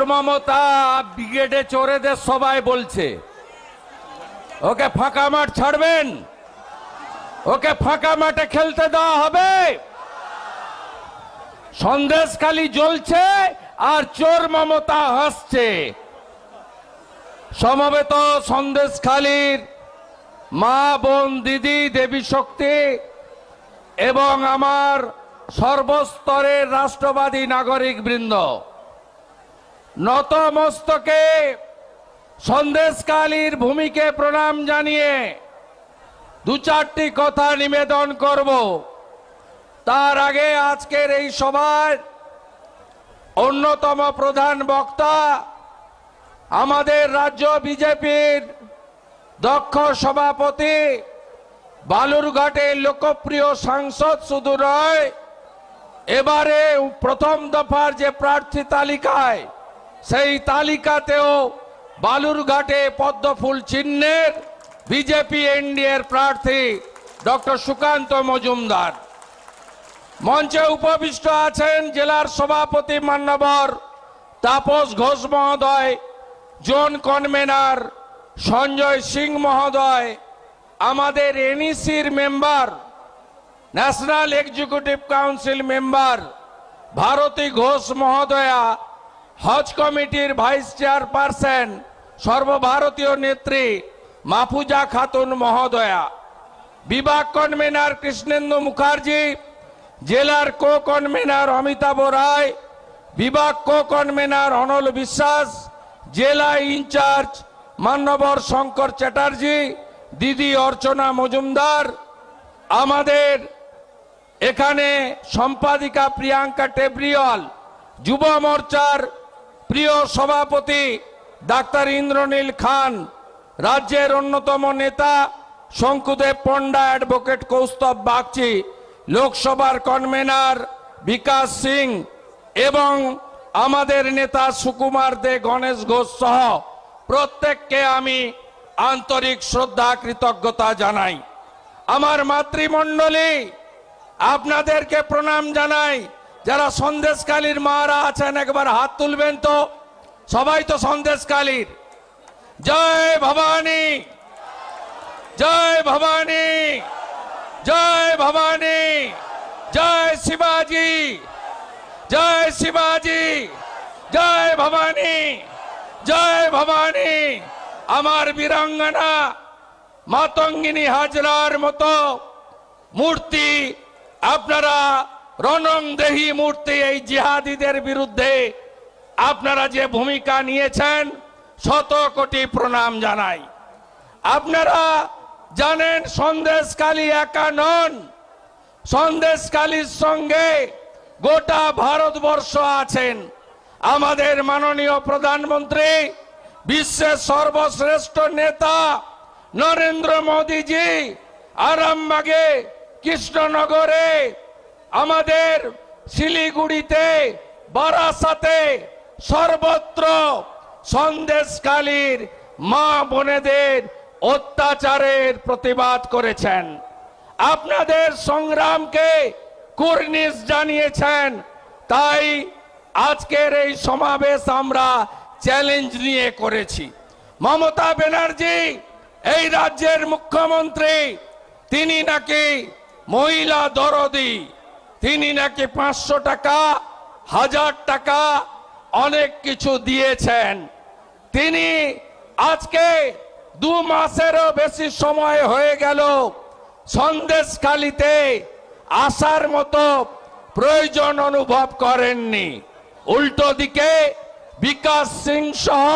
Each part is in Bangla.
মমতা ব্রিগেডে চোরেদের সবাই বলছে ওকে ফাঁকা মাঠ ছাড়বেন, ওকে ফাঁকা মাঠে খেলতে দেওয়া হবে। সন্দেশখালি জ্বলছে আর চোর মমতা হাসছে। সমবেত সন্দেশখালির মা বোন দিদি দেবী শক্তি এবং আমার সর্বস্তরের রাষ্ট্রবাদী নাগরিক বৃন্দ, নতমস্তকে সন্দেশখালির ভূমিকে প্রণাম জানিয়ে দু চারটি কথা নিবেদন করব। তার আগে আজকের এই সভায় অন্যতম প্রধান বক্তা আমাদের রাজ্য বিজেপির দক্ষ সভাপতি, বালুরঘাটের লোকপ্রিয় সাংসদ শুধু নয়, এবারে প্রথম দফার যে প্রার্থী তালিকায় সেই তালিকাতেও বালুরঘাটে পদ্মফুল চিহ্নের বিজেপি এনডিএর প্রার্থী ডক্টর সুকান্ত মজুমদার। মঞ্চে উপবিষ্ট আছেন জেলার সভাপতি মান্যবর তাপস ঘোষ মহোদয়, জোন কনভেনার সঞ্জয় সিং মহোদয়, আমাদের এনইসির member, national executive council member Bharati Ghosh মহোদয়া, হজ কমিটির ভাইস চেয়ারপারসন সর্বভারতীয় নেত্রী মাফুজা খাতুন মহোদয়া, বিভাগ কনভেনার কৃষ্ণেন্দু মুখার্জি, জেলার কো কনভেনার অমিতাভ রায়, বিভাগ কো কনভেনার অনল বিশ্বাস, জেলা ইনচার্জ মান্যবর শঙ্কর চ্যাটার্জি, দিদি অর্চনা মজুমদার, আমাদের এখানে সম্পাদিকা প্রিয়াঙ্কা টেবরিয়াল, যুব মোর্চার প্রিয় সভাপতি ডাক্তার ইন্দ্রনীল খান, রাজ্যের অন্যতম নেতা শঙ্কুদেব পণ্ডা, অ্যাডভোকেট কৌস্তব বাগচি, লোকসভার কনভেনার বিকাশ সিং এবং আমাদের নেতা সুকুমার দে, গণেশ ঘোষ সহ প্রত্যেককে আমি আন্তরিক শ্রদ্ধা কৃতজ্ঞতা জানাই। আমার মাতৃমণ্ডলী আপনাদেরকে প্রণাম জানাই। যারা সন্দেশখালীর মারা আছেন একবার হাত তুলবেন তো, সবাই তো সন্দেশখালীর। জয় ভবানী, জয় ভবানী, জয় ভবানী, জয় শিবাজি, জয় শিবাজি, জয় ভবানী, জয় ভবানী। আমার বীরাঙ্গনা মাতঙ্গিনী হাজরার মতো মূর্তি আপনারা, রণংদেহী মূর্তি, এই জিহাদিদের বিরুদ্ধে আপনারা যে ভূমিকা নিয়েছেন শত কোটি প্রণাম জানাই। আপনারা জানেন সন্দেশখালী একা নন, সন্দেশখালীর সঙ্গে গোটা ভারতবর্ষ আছেন। আমাদের মাননীয় প্রধানমন্ত্রী, বিশ্বের সর্বশ্রেষ্ঠ নেতা নরেন্দ্র মোদীজি আরামবাগে, কৃষ্ণনগরে, আমাদের শিলিগুড়িতে, বারাসাতে, সর্বত্র সন্দেশখালীর মা বোনেদের অত্যাচারের প্রতিবাদ করেছেন। আপনাদের সংগ্রামকে কুর্নিশ জানিয়েছেন। তাই আজকের এই সমাবেশ আমরা চ্যালেঞ্জ নিয়ে করেছি। মমতা ব্যানার্জি এই রাজ্যের মুখ্যমন্ত্রী, তিনি নাকি মহিলা দরদি, তিনি নাকি 500 টাকা, 1000 টাকা অনেক কিছু দিয়েছেন। তিনি আজকে 2 মাসেরও বেশি সময় হয়ে গেল সন্দেশখালীতে আসার মতো প্রয়োজন অনুভব করেননি। উল্টো দিকে বিকাশ সিং সহ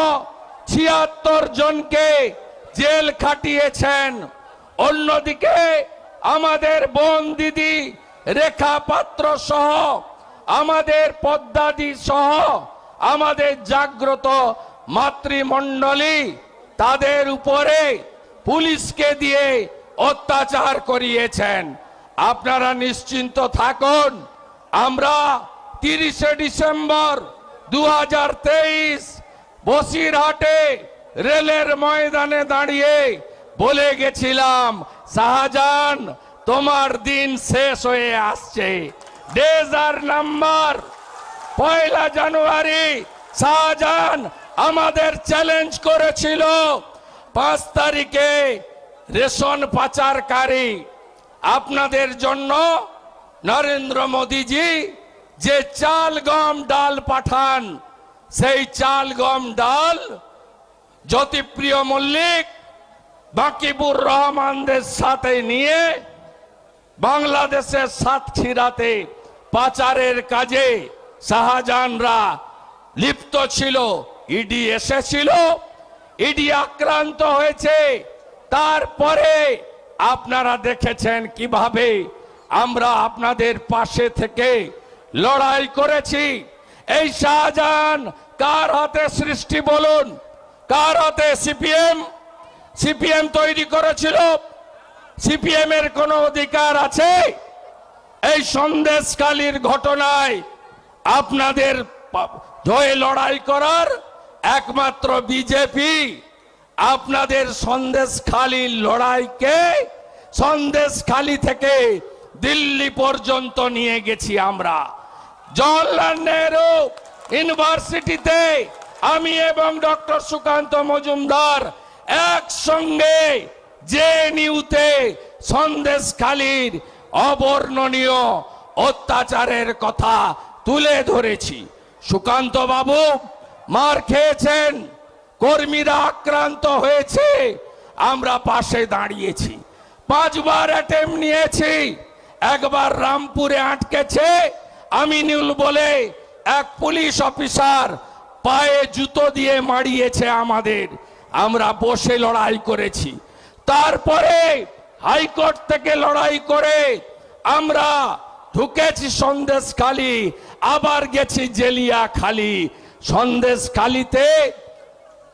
76 জনকে জেল খাটিয়েছেন। অন্যদিকে আমাদের বোন দিদি রেখা পাত্র সহ, আমাদের পদ্মাদি সহ, আমাদের জাগ্রত মাতৃমণ্ডলী, তাদের উপরে পুলিশকে দিয়ে অত্যাচার করিয়েছেন। আপনারা নিশ্চিন্ত থাকুন, আমরা 30 ডিসেম্বর 2023 বসিরহাটে রেলের ময়দানে দাঁড়িয়ে বলে গেছিলাম, শাহজাহান তোমার দিন শেষ হয়ে আসছে। ডেজ আর নাম্বার। 1 জানুয়ারি শাহজাহান আমাদের চ্যালেঞ্জ করেছিল 5 তারিখে রেশন পাচারকারী আপনাদের জন্য নরেন্দ্র মোদীজি যে চাল গম ডাল পাঠান, সেই চাল গম ডাল জ্যোতিপ্রিয় মল্লিক বাকিবুর রহমানদের সাথে নিয়ে বাংলাদেশের সাতক্ষীরাতে পাচারের কাজে শাহজাহানরা লিপ্ত ছিল। ইডি এসেছিল, ইডি আক্রান্ত হয়েছে। তারপরে আপনারা দেখেছেন কিভাবে আমরা আপনাদের পাশে থেকে লড়াই করেছি। এই শাহজাহান কার হাতে সৃষ্টি বলুন? কার হাতে? সিপিএম তৈরি করেছিল। সিপিএম এর কোন অধিকার আছে এই সন্দেশখালীর ঘটনায় আপনাদের হয়ে লড়াই করার? একমাত্র বিজেপি। আপনাদের সন্দেশখালীর লড়াইকে সন্দেশখালী থেকে দিল্লি পর্যন্ত নিয়ে গেছি আমরা। জওহরলাল নেহরু ইউনিভার্সিটিতে আমি এবং ডক্টর সুকান্ত মজুমদার একসঙ্গে জেএনইউতে সন্দেশখালীর অবর্ণনীয় অত্যাচারের কথা তুলে ধরেছি। সুকান্ত বাবু মার খেয়েছেন, কর্মীরা আক্রান্ত হয়েছে, আমরা পাশে দাঁড়িয়েছি। 5 বার অ্যাটেম্প নিয়েছি। একবার রামপুরে আটকেছে আমিনুল বলে এক পুলিশ অফিসার, পায়ে জুতো দিয়ে মারিয়েছে আমাদের। আমরা বসে লড়াই করেছি। তারপরে হাইকোর্ট থেকে লড়াই করে আমরা ঢুকেছি সন্দেশখালী, আবার গেছি জেলিয়াখালী। সন্দেশখালীতে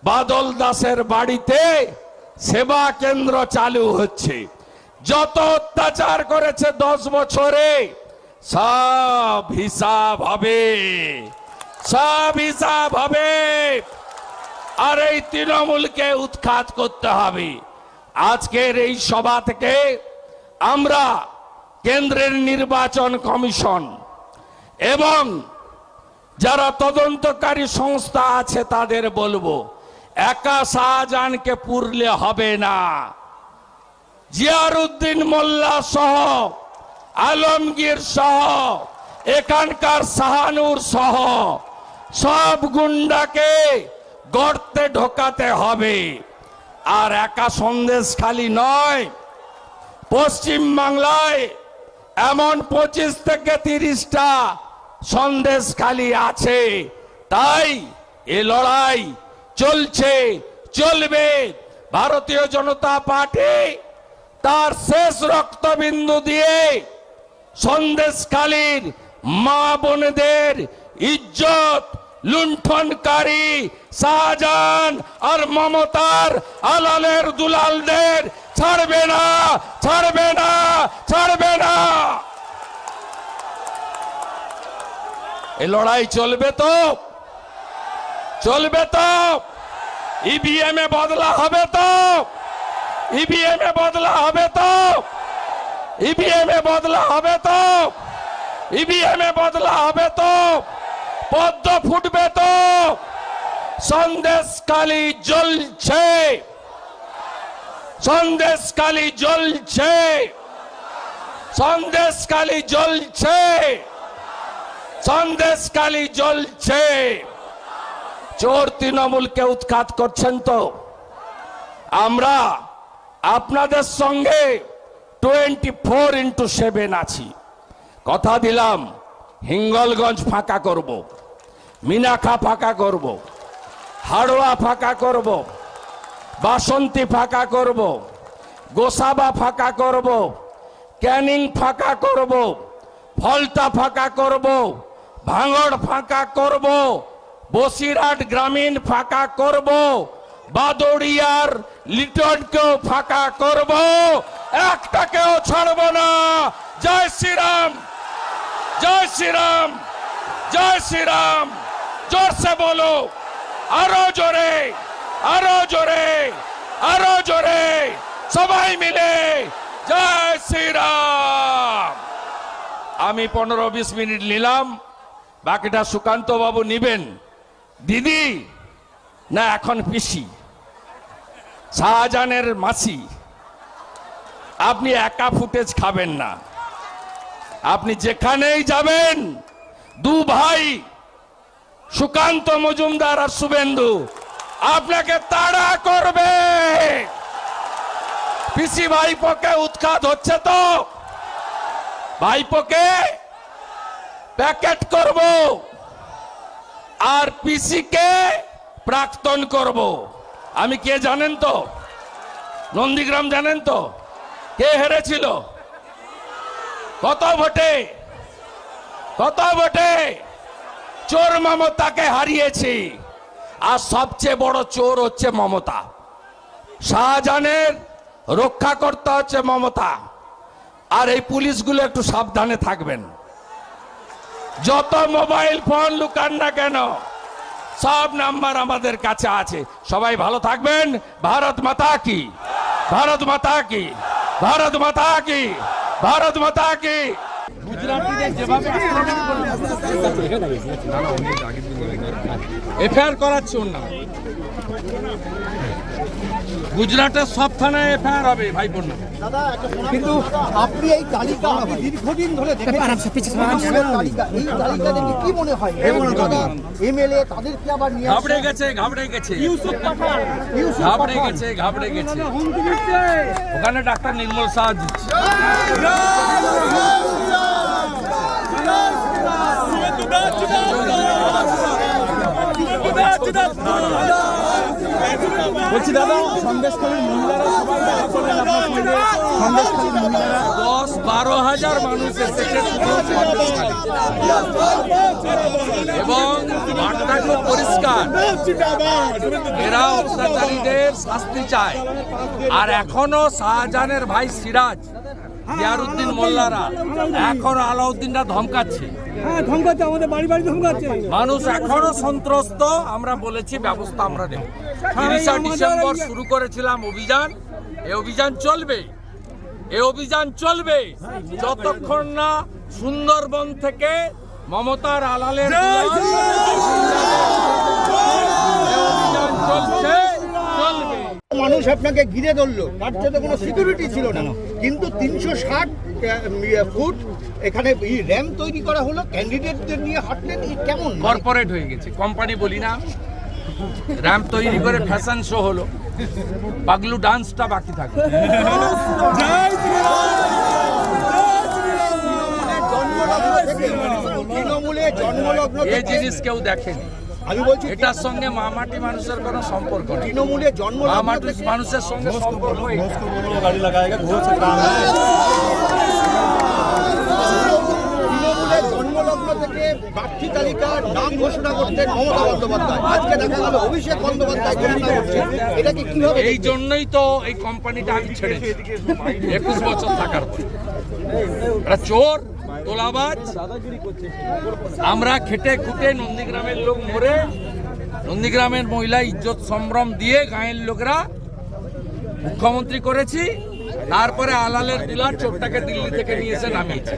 বাদল দাসের বাড়িতে সেবা কেন্দ্র চালু হচ্ছে। যত অত্যাচার করেছে 10 বছরে সব হিসাব হবে, সব হিসাব হবে। আর এই তৃণমূলকে উৎখাত করতে হবে। আজকের এই সভা থেকে আমরা কেন্দ্রের নির্বাচন কমিশন এবং যারা তদন্তকারী সংস্থা আছে তাদের বলবো, একা শাহজাহানকে পুরলে হবে না। জিয়ারউদ্দিন মোল্লা সহ, আলমগীর সহ, এখানকার শাহানুর সহ সব গুন্ডাকে গর্তে ঢোকাতে হবে। আর একা সন্দেশখালী নয়, পশ্চিম বাংলায় এমন 25 থেকে 30টা সন্দেশখালী আছে। তাই এ লড়াই চলছে, চলবে। ভারতীয় জনতা পার্টি তার শেষ রক্তবিন্দু দিয়ে সন্দেশখালীর মা বোনদের ইজ্জত লুণ্ঠনকারী শাহজাহান আর মমতার আলালের দুলালদের ছাড়বে না, ছাড়বে না, ছাড়বে না। এই লড়াই চলবে তো, চলবে তো। ইভিএম এ বদলা হবে তো, ইভিএম এ বদলা হবে তো, ইভিএম এ বদলা হবে তো, ইভিএম এ বদলা হবে তো, পদ্ম ফুটবে তো। সন্দেশখালী জ্বলছে, সন্দেশখালী জ্বলছে, সন্দেশখালী জ্বলছে, সন্দেশখালী জ্বলছে। চোর তৃণমূলকে উৎখাত করছেন তো। আমরা আপনাদের সঙ্গে 24x7 আছি। কথা দিলাম, হিঙ্গলগঞ্জ ফাঁকা করব, মিনাখা ফাঁকা করব, হাড়োয়া ফাঁকা করব, বাসন্তী ফাঁকা করব, গোসাবা ফাঁকা করব, ক্যানিং ফাঁকা করব, ফলতা ফাঁকা করব, ভাঙড় ফাঁকা করব, বসিরহাট গ্রামীণ ফাঁকা করব, বাদড়িয়ার লিটনকেও ফাঁকা করব, একটাকেও ছাড়ব না। জয় শ্রীরাম, জয় শ্রীরাম, জয় শ্রীরাম। জোরসে বলো, আরো জোরে, আরো জোরে, আরো জোরে, সবাই মিলে জয় শ্রীরাম। আমি 15-20 মিনিট নিলাম, বাকিটা সুকান্ত বাবু নিবেন। দিদি না এখন পিসি, শাহজাহানের মাসি। আপনি একা ফুটেজ খাবেন না, আপনি যেখানেই যাবেন দু ভাই সুকান্ত মজুমদার আর শুভেন্দু আপনাকে তাড়া করবে। পিসি ভাইপোকে উৎখাত হচ্ছে তো, ভাইপোকে প্যাকেট করব আর পিসিকে প্রাক্তন করব। আমি কে জানেন তো? নন্দীগ্রাম জানেন তো কে হেরেছিল? কত ভোটে? কত ভোটে? চোর মমতাকে হারিয়েছি। আর সবচেয়ে বড় চোর হচ্ছে মমতা। শাহজাহানের রক্ষা করতে হচ্ছে মমতা। আর এই পুলিশগুলো একটু সাবধানে থাকবেন। যত মোবাইল ফোন লুকান না কেন সব নাম্বার আমাদের কাছে আছে। সবাই ভালো থাকবেন। ভারত মাতা কি, ভারত মাতা কি, ভারত মাতা কি, ভারত মাতা কি। গুজরাটিদের যেভাবে এফআইআর করাচ্ছে ওর নামে, গুজরাটের সব থানায় এফআইআর হবে ভাইপোর নামে। কিন্তু আপনি এই তালিকা দীর্ঘদিন ধরে তালিকা, এই তালিকা দেখে কি মনে হয় এমএলএ তাদেরকে আবার নিয়ে ঘাবড়ে গেছে, ঘাবড়ে গেছে, ঘাবড়ে গেছে, ঘাবড়ে গেছে। ওখানে ডাক্তার নির্মল শাহ দিচ্ছে। বলছি দাদা, সন্দেশখালীর মহিলারা সবাই দেখা করলেন আপনার সঙ্গে। সন্দেশখালীর মহিলারা 10-12 হাজার মানুষ এসেছে এবং বার্তা খুব পরিষ্কার, এরা অত্যাচারীদের শাস্তি চায়। আর এখনো শাহজাহানের ভাই সিরাজ, জিয়ারউদ্দিন মোল্লারা, এখন আলাউদ্দিনরা ধমকাচ্ছে। ধমকাচ্ছে, আমাদের বাড়ি বাড়ি ধমকাচ্ছে। মানুষ এখনো সন্ত্রস্ত। আমরা বলেছি ব্যবস্থা আমরা নেব। 30 ডিসেম্বর শুরু করেছিলাম অভিযান। এই অভিযান চলবে, এই অভিযান চলবে যতক্ষণ না সুন্দরবন থেকে মমতার আলালের অভিযান চলছে, চলবে। মানুষ আপনাকে ঘিরে ধরলো, তার জন্য কোনো সিকিউরিটি ছিল না, কিন্তু 360 ফুট এখানে র্যাম্প তৈরি করা হলো, ক্যান্ডিডেটদের নিয়ে হাঁটলেন। কেমন কর্পোরেট হয়ে গেছে, কোম্পানি বলি না। র্যাম্প তৈরি করে ফ্যাশন শো হলো, পাগলু ডান্সটা বাকি থাকে। তৃণমূলে জন্মলগ্ন এই জিনিস কেউ দেখেনি। আমি বলছি এটার সঙ্গে মামাটি মানুষের কোনো সম্পর্ক নেই। তৃণমূলে মামাটি মানুষের সঙ্গে সম্পর্ক জন্মলগ্ন থেকে প্রার্থী তালিকার নাম ঘোষণা করতেন মমতা বন্দ্যোপাধ্যায়। আজকে দেখা গেল অভিষেক বন্দ্যোপাধ্যায় ঘোষণা করছে। এটাকে কিভাবে? এই জন্যই তো এই কোম্পানিটা আমি ছেড়েছি 21 বছর থাকার পর। এরা চোর, তোলাবাজ। আমরা খেটে খুটে নন্দীগ্রামের লোক মরে, নন্দীগ্রামের মহিলা ইজ্জত সম্ভ্রম দিয়ে গাঁয়ের লোকরা মুখ্যমন্ত্রী করেছি। তারপরে আলালের দুলার চোরটাকে দিল্লি থেকে নিয়ে এসে নামিয়েছে।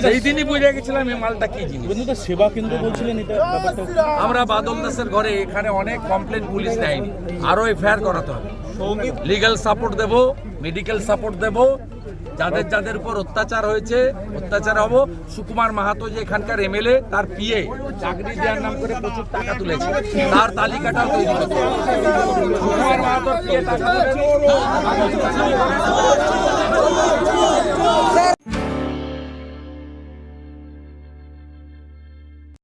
সেই দিনই বুঝে গেছিলাম এই মালটা কি জিনিস। সেবা কেন্দ্র বলছিলেন, এটা আমরা বাদল দাসের ঘরে এখানে অনেক কমপ্লেন পুলিশ দেয়নি, আরো এফআইআর করাতে হবে। লিগ্যাল সাপোর্ট দেব, মেডিকেল সাপোর্ট দেব। যাদের যাদের উপর অত্যাচার হয়েছে, অত্যাচার হবো। সুকুমার মাহাতো যে এখানকার এমএলএ, তার পিএ চাকরি দেওয়ার নাম করে প্রচুর টাকা তুলেছে, তার তালিকাটাও তৈরি করতে হবে। সুকুমার মাহাতোর পিএ টাকা তুলেছে।